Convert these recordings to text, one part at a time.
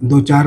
2 4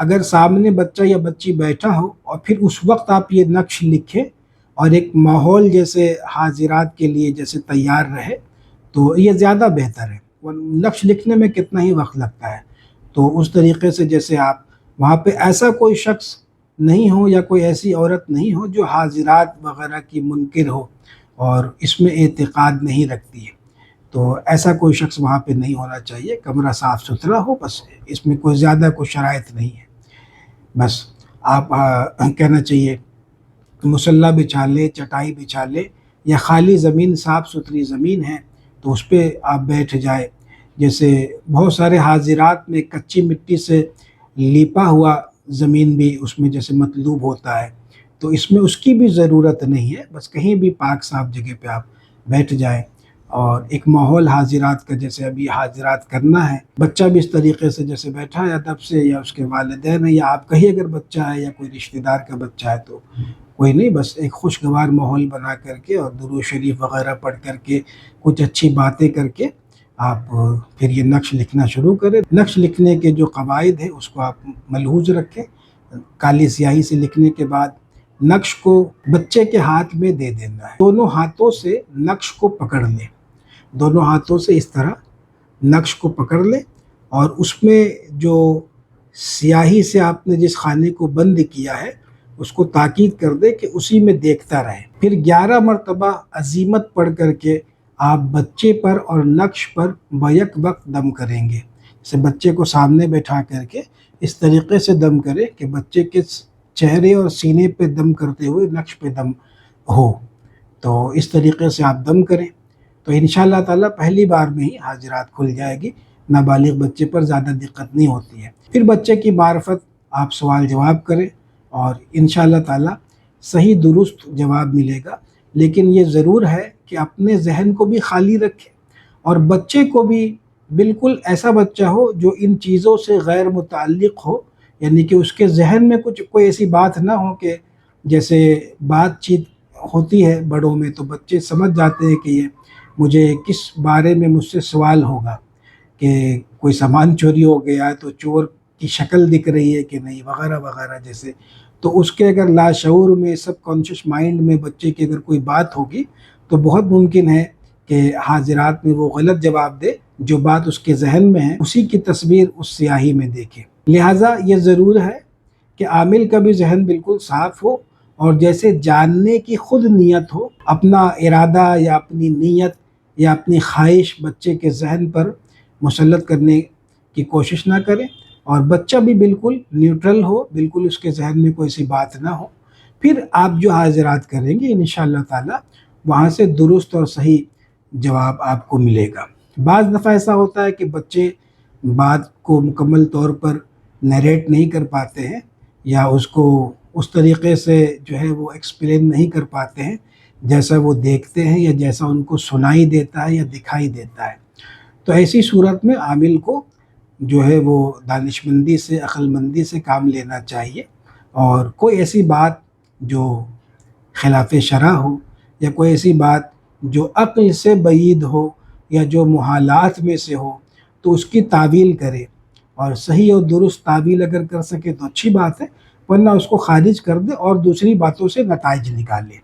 اگر سامنے بچہ یا بچی بیٹھا ہو اور پھر اس وقت آپ یہ نقش لکھیں اور ایک ماحول جیسے حاضرات کے لیے جیسے تیار رہے تو یہ زیادہ بہتر ہے۔ وہ نقش لکھنے میں کتنا ہی وقت لگتا ہے، تو اس طریقے سے جیسے آپ وہاں پہ ایسا کوئی شخص نہیں ہو یا کوئی ایسی عورت نہیں ہو جو حاضرات وغیرہ کی منکر ہو اور اس میں اعتقاد نہیں رکھتی ہے، تو ایسا کوئی شخص وہاں پہ نہیں ہونا چاہیے۔ کمرہ صاف ستھرا ہو، بس اس میں کوئی زیادہ کوئی شرائط نہیں ہے۔ بس آپ کہنا چاہیے مصلی بچھا لے، چٹائی بچھا لے، یا خالی زمین صاف ستھری زمین ہے تو اس پہ آپ بیٹھ جائے۔ جیسے بہت سارے حاضرات میں کچی مٹی سے لیپا ہوا زمین بھی اس میں جیسے مطلوب ہوتا ہے، تو اس میں اس کی بھی ضرورت نہیں ہے، بس کہیں بھی پاک صاف جگہ پہ آپ بیٹھ جائیں اور ایک ماحول حاضرات کا جیسے ابھی حاضرات کرنا ہے، بچہ بھی اس طریقے سے جیسے بیٹھا ہے ادب سے، یا اس کے والدین ہیں، یا آپ کہیں اگر بچہ ہے یا کوئی رشتہ دار کا بچہ ہے تو کوئی نہیں، بس ایک خوشگوار ماحول بنا کر کے اور درود شریف وغیرہ پڑھ کر کے کچھ اچھی باتیں کر کے آپ پھر یہ نقش لکھنا شروع کریں۔ نقش لکھنے کے جو قواعد ہیں اس کو آپ ملحوظ رکھیں۔ کالی سیاہی سے لکھنے کے بعد نقش کو بچے کے ہاتھ میں دے دینا ہے، دونوں ہاتھوں سے نقش کو پکڑ لیں، دونوں ہاتھوں سے اس طرح نقش کو پکڑ لیں، اور اس میں جو سیاہی سے آپ نے جس خانے کو بند کیا ہے اس کو تاکید کر دے کہ اسی میں دیکھتا رہے۔ پھر 11 مرتبہ عزیمت پڑھ کر کے آپ بچے پر اور نقش پر بیک وقت دم کریں گے۔ جیسے بچے کو سامنے بیٹھا کر کے اس طریقے سے دم کریں کہ بچے کے چہرے اور سینے پہ دم کرتے ہوئے نقش پہ دم ہو، تو اس طریقے سے آپ دم کریں تو انشاءاللہ تعالیٰ پہلی بار میں ہی حاضرات کھل جائے گی، نابالغ بچے پر زیادہ دقت نہیں ہوتی ہے۔ پھر بچے کی معرفت آپ سوال جواب کریں اور انشاءاللہ تعالیٰ صحیح درست جواب ملے گا، لیکن یہ ضرور ہے کہ اپنے ذہن کو بھی خالی رکھیں اور بچے کو بھی بالکل ایسا بچہ ہو جو ان چیزوں سے غیر متعلق ہو، یعنی کہ اس کے ذہن میں کوئی ایسی بات نہ ہو کہ جیسے بات چیت ہوتی ہے بڑوں میں تو بچے سمجھ جاتے ہیں کہ یہ مجھے کس بارے میں مجھ سے سوال ہوگا، کہ کوئی سامان چوری ہو گیا تو چور کی شکل دکھ رہی ہے کہ نہیں، وغیرہ وغیرہ جیسے، تو اس کے اگر لاشعور میں سب کانشیس مائنڈ میں بچے کی اگر کوئی بات ہوگی تو بہت ممکن ہے کہ حاضرات میں وہ غلط جواب دے، جو بات اس کے ذہن میں ہے اسی کی تصویر اس سیاہی میں دیکھے۔ لہٰذا یہ ضرور ہے کہ عامل کا بھی ذہن بالکل صاف ہو اور جیسے جاننے کی خود نیت ہو، اپنا ارادہ یا اپنی نیت یا اپنی خواہش بچے کے ذہن پر مسلط کرنے کی کوشش نہ کرے، اور بچہ بھی بالکل نیوٹرل ہو، بالکل اس کے ذہن میں کوئی سی بات نہ ہو۔ پھر آپ جو حاضرات کریں گے انشاءاللہ تعالی وہاں سے درست اور صحیح جواب آپ کو ملے گا۔ بعض دفعہ ایسا ہوتا ہے کہ بچے بات کو مکمل طور پر نیریٹ نہیں کر پاتے ہیں، یا اس کو اس طریقے سے جو ہے وہ ایکسپلین نہیں کر پاتے ہیں جیسا وہ دیکھتے ہیں یا جیسا ان کو سنائی دیتا ہے یا دکھائی دیتا ہے، تو ایسی صورت میں عامل کو جو ہے وہ دانش مندی سے، عقل مندی سے کام لینا چاہیے، اور کوئی ایسی بات جو خلاف شرع ہو یا کوئی ایسی بات جو عقل سے بعید ہو یا جو محالات میں سے ہو تو اس کی تعویل کرے، اور صحیح اور درست تعویل اگر کر سکے تو اچھی بات ہے، ورنہ اس کو خارج کر دے اور دوسری باتوں سے نتائج نکالے۔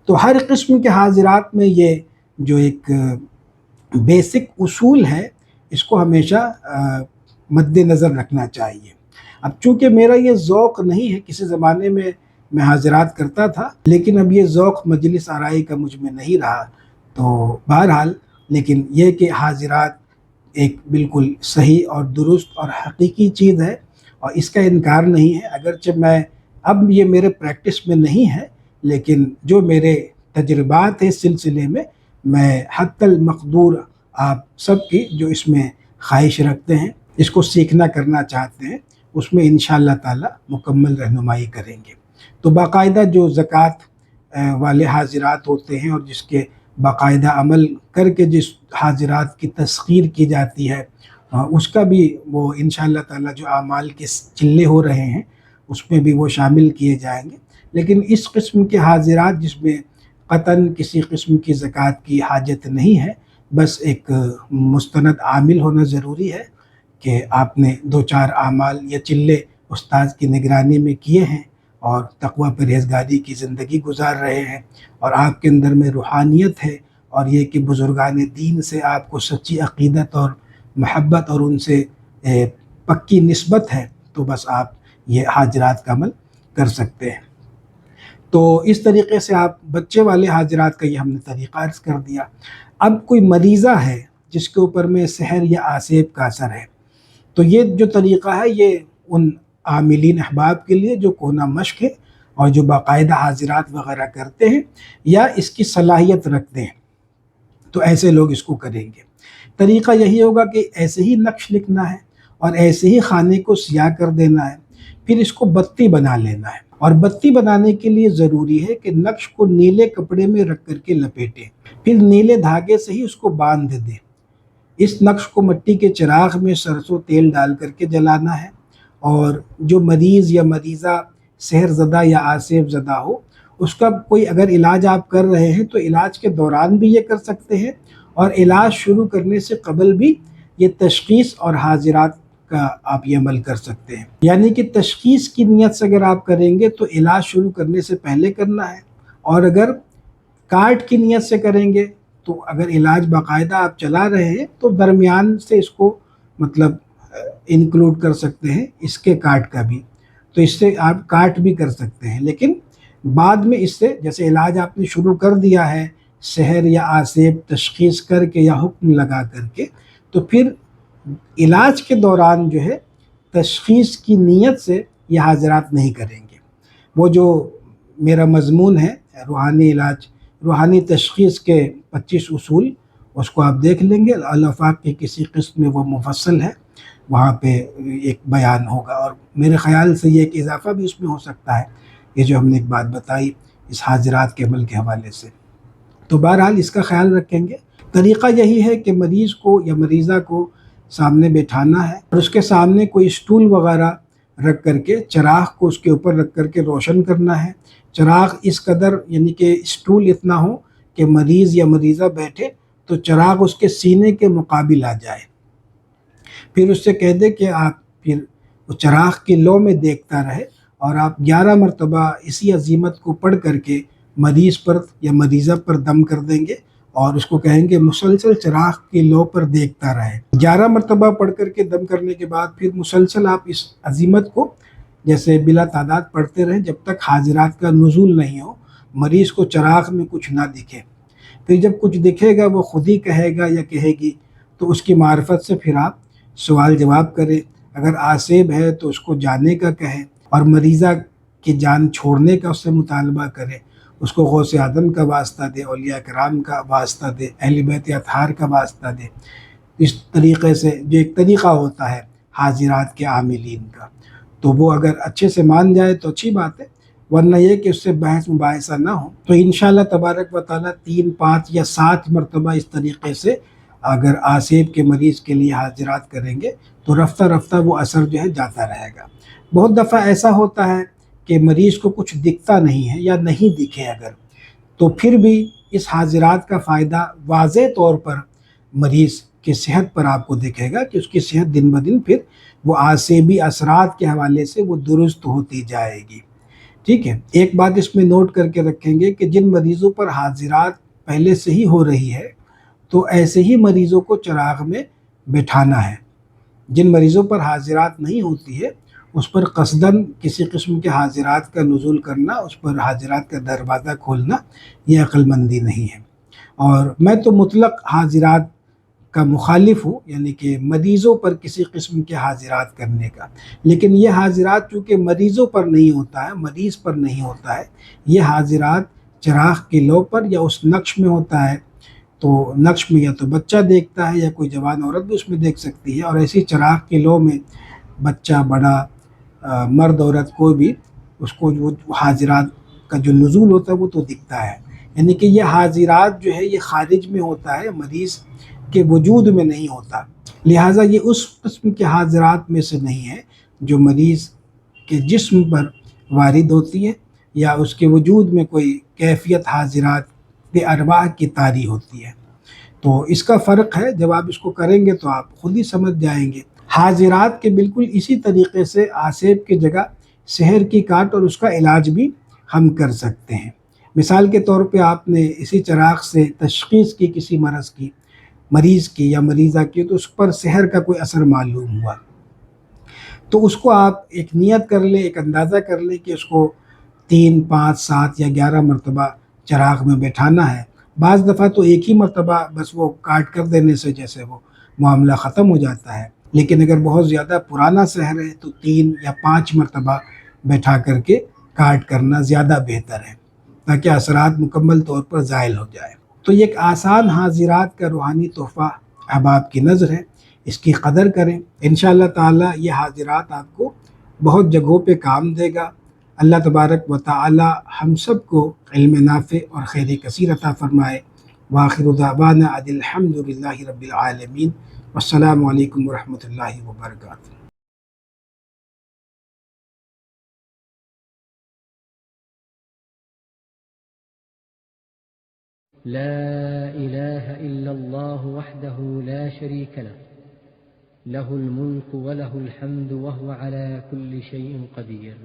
تو ہر قسم کے حاضرات میں یہ جو ایک بیسک اصول ہے اس کو ہمیشہ مد نظر رکھنا چاہیے۔ اب چونکہ میرا یہ ذوق نہیں ہے، کسی زمانے میں میں حاضرات کرتا تھا لیکن اب یہ ذوق مجلس آرائی کا مجھ میں نہیں رہا، تو بہرحال لیکن یہ کہ حاضرات ایک بالکل صحیح اور درست اور حقیقی چیز ہے اور اس کا انکار نہیں ہے، اگرچہ میں اب یہ میرے پریکٹس میں نہیں ہے، لیکن جو میرے تجربات ہیں اس سلسلے میں حتی المقدور آپ سب کی جو اس میں خواہش رکھتے ہیں، اس کو سیکھنا کرنا چاہتے ہیں، اس میں انشاءاللہ تعالی مکمل رہنمائی کریں گے۔ تو باقاعدہ جو زکوٰۃ والے حاضرات ہوتے ہیں اور جس کے باقاعدہ عمل کر کے جس حاضرات کی تسخیر کی جاتی ہے، اس کا بھی وہ انشاءاللہ تعالی جو اعمال کے چلے ہو رہے ہیں اس میں بھی وہ شامل کیے جائیں گے۔ لیکن اس قسم کے حاضرات جس میں قطعاً کسی قسم کی زکوٰۃ کی حاجت نہیں ہے، بس ایک مستند عامل ہونا ضروری ہے کہ آپ نے 2-4 اعمال یا چلے استاذ کی نگرانی میں کیے ہیں اور تقوی پرہیزگاری کی زندگی گزار رہے ہیں، اور آپ کے اندر میں روحانیت ہے، اور یہ کہ بزرگان دین سے آپ کو سچی عقیدت اور محبت اور ان سے پکی نسبت ہے، تو بس آپ یہ حاضرات کا عمل کر سکتے ہیں۔ تو اس طریقے سے آپ بچے والے حاضرات کا یہ ہم نے طریقہ عرض کر دیا۔ اب کوئی مریضہ ہے جس کے اوپر میں سحر یا آسیب کا اثر ہے، تو یہ جو طریقہ ہے یہ ان عاملین احباب کے لیے جو کونا مشق ہے اور جو باقاعدہ حاضرات وغیرہ کرتے ہیں یا اس کی صلاحیت رکھتے ہیں، تو ایسے لوگ اس کو کریں گے۔ طریقہ یہی ہوگا کہ ایسے ہی نقش لکھنا ہے اور ایسے ہی خانے کو سیاہ کر دینا ہے، پھر اس کو بتی بنا لینا ہے، اور بتی بنانے کے لیے ضروری ہے کہ نقش کو نیلے کپڑے میں رکھ کر کے لپیٹیں، پھر نیلے دھاگے سے ہی اس کو باندھ دیں۔ اس نقش کو مٹی کے چراغ میں سرسوں تیل ڈال کر کے جلانا ہے، اور جو مریض یا مریضہ سحر زدہ یا آسیب زدہ ہو، اس کا کوئی اگر علاج آپ کر رہے ہیں تو علاج کے دوران بھی یہ کر سکتے ہیں، اور علاج شروع کرنے سے قبل بھی یہ تشخیص اور حاضرات کا آپ یہ عمل کر سکتے ہیں۔ یعنی کہ تشخیص کی نیت سے اگر آپ کریں گے تو علاج شروع کرنے سے پہلے کرنا ہے، اور اگر کارڈ کی نیت سے کریں گے تو اگر علاج باقاعدہ آپ چلا رہے ہیں تو درمیان سے اس کو مطلب انکلوڈ کر سکتے ہیں، اس کے کاٹ کا بھی، تو اس سے آپ کاٹ بھی کر سکتے ہیں، لیکن بعد میں اس سے جیسے علاج آپ نے شروع کر دیا ہے سحر یا آسیب تشخیص کر کے یا حکم لگا کر کے، تو پھر علاج کے دوران جو ہے تشخیص کی نیت سے یہ حاضرات نہیں کریں گے۔ وہ جو میرا مضمون ہے روحانی علاج، روحانی تشخیص کے 25 اصول، اس کو آپ دیکھ لیں گے، الافاق کی کسی قسم میں وہ مفصل ہے، وہاں پہ ایک بیان ہوگا، اور میرے خیال سے یہ ایک اضافہ بھی اس میں ہو سکتا ہے، یہ جو ہم نے ایک بات بتائی اس حاضرات کے عمل کے حوالے سے۔ تو بہرحال اس کا خیال رکھیں گے۔ طریقہ یہی ہے کہ مریض کو یا مریضہ کو سامنے بٹھانا ہے، اور اس کے سامنے کوئی اسٹول وغیرہ رکھ کر کے چراغ کو اس کے اوپر رکھ کر کے روشن کرنا ہے۔ چراغ اس قدر یعنی کہ اسٹول اتنا ہو کہ مریض یا مریضہ بیٹھے تو چراغ اس کے سینے کے مقابل آ جائے، پھر اس سے کہہ دے کہ آپ پھر وہ چراغ کی لو میں دیکھتا رہے، اور آپ 11 مرتبہ اسی عزیمت کو پڑھ کر کے مریض پر یا مریضہ پر دم کر دیں گے، اور اس کو کہیں گے مسلسل چراغ کی لو پر دیکھتا رہے۔ 11 مرتبہ پڑھ کر کے دم کرنے کے بعد پھر مسلسل آپ اس عزیمت کو جیسے بلا تعداد پڑھتے رہیں جب تک حاضرات کا نزول نہیں ہو، مریض کو چراغ میں کچھ نہ دکھے۔ پھر جب کچھ دکھے گا وہ خود ہی کہے گا یا کہے گی، تو اس کی معرفت سے پھر آپ سوال جواب کریں۔ اگر آسیب ہے تو اس کو جانے کا کہیں، اور مریضہ کی جان چھوڑنے کا اس سے مطالبہ کرے، اس کو غوث اعظم کا واسطہ دے، اولیاء کرام کا واسطہ دے، اہل بیت اطہار کا واسطہ دے۔ اس طریقے سے جو ایک طریقہ ہوتا ہے حاضرات کے عاملین کا، تو وہ اگر اچھے سے مان جائے تو اچھی بات ہے، ورنہ یہ کہ اس سے بحث مباحثہ نہ ہو۔ تو انشاءاللہ تبارک و تعالیٰ 3، 5 یا 7 مرتبہ اس طریقے سے اگر آسیب کے مریض کے لیے حاضرات کریں گے تو رفتہ رفتہ وہ اثر جو ہے جاتا رہے گا۔ بہت دفعہ ایسا ہوتا ہے کہ مریض کو کچھ دکھتا نہیں ہے یا نہیں دکھے اگر، تو پھر بھی اس حاضرات کا فائدہ واضح طور پر مریض کی صحت پر آپ کو دکھے گا کہ اس کی صحت دن بدن پھر وہ آسیبی اثرات کے حوالے سے وہ درست ہوتی جائے گی۔ ٹھیک ہے، ایک بات اس میں نوٹ کر کے رکھیں گے کہ جن مریضوں پر حاضرات پہلے سے ہی ہو رہی ہے تو ایسے ہی مریضوں کو چراغ میں بٹھانا ہے۔ جن مریضوں پر حاضرات نہیں ہوتی ہے اس پر قصداً کسی قسم کے حاضرات کا نزول کرنا، اس پر حاضرات کا دروازہ کھولنا، یہ عقل مندی نہیں ہے۔ اور میں تو مطلق حاضرات کا مخالف ہوں، یعنی کہ مریضوں پر کسی قسم کے حاضرات کرنے کا، لیکن یہ حاضرات چونکہ مریضوں پر نہیں ہوتا ہے، مریض پر نہیں ہوتا ہے، یہ حاضرات چراغ کی لو پر یا اس نقش میں ہوتا ہے، تو نقش میں یا تو بچہ دیکھتا ہے یا کوئی جوان عورت بھی اس میں دیکھ سکتی ہے، اور ایسی چراغ کی لو میں بچہ، بڑا، مرد، عورت کوئی بھی اس کو وہ حاضرات کا جو نزول ہوتا ہے وہ تو دکھتا ہے۔ یعنی کہ یہ حاضرات جو ہے یہ خارج میں ہوتا ہے، مریض کے وجود میں نہیں ہوتا، لہٰذا یہ اس قسم کے حاضرات میں سے نہیں ہے جو مریض کے جسم پر وارد ہوتی ہے یا اس کے وجود میں کوئی کیفیت حاضرات کے ارواح کی طاری ہوتی ہے۔ تو اس کا فرق ہے، جب آپ اس کو کریں گے تو آپ خود ہی سمجھ جائیں گے۔ حاضرات کے بالکل اسی طریقے سے آسیب کی جگہ سحر کی کاٹ اور اس کا علاج بھی ہم کر سکتے ہیں۔ مثال کے طور پہ آپ نے اسی چراغ سے تشخیص کی کسی مرض کی، مریض کی یا مریضہ کی، تو اس پر سحر کا کوئی اثر معلوم ہوا، تو اس کو آپ ایک نیت کر لیں، ایک اندازہ کر لیں کہ اس کو 3، 5، 7 یا 11 مرتبہ چراغ میں بیٹھانا ہے۔ بعض دفعہ تو ایک ہی مرتبہ بس وہ کاٹ کر دینے سے جیسے وہ معاملہ ختم ہو جاتا ہے، لیکن اگر بہت زیادہ پرانا سحر ہے تو 3 یا 5 مرتبہ بیٹھا کر کے کاٹ کرنا زیادہ بہتر ہے، تاکہ اثرات مکمل طور پر زائل ہو جائے۔ تو یہ ایک آسان حاضرات کا روحانی تحفہ احباب کی نظر ہے، اس کی قدر کریں۔ انشاءاللہ تعالی یہ حاضرات آپ کو بہت جگہوں پہ کام دے گا۔ اللہ تبارک و تعالی ہم سب کو علم نافع اور خیر کثیر عطا فرمائے۔ وآخر دعوانا ان الحمد للہ رب العالمین، والسلام علیکم ورحمۃ اللہ وبرکاتہ۔ لا إله إلا الله وحده لا شريك له له الملك وله الحمد وهو على كل شيء قدير۔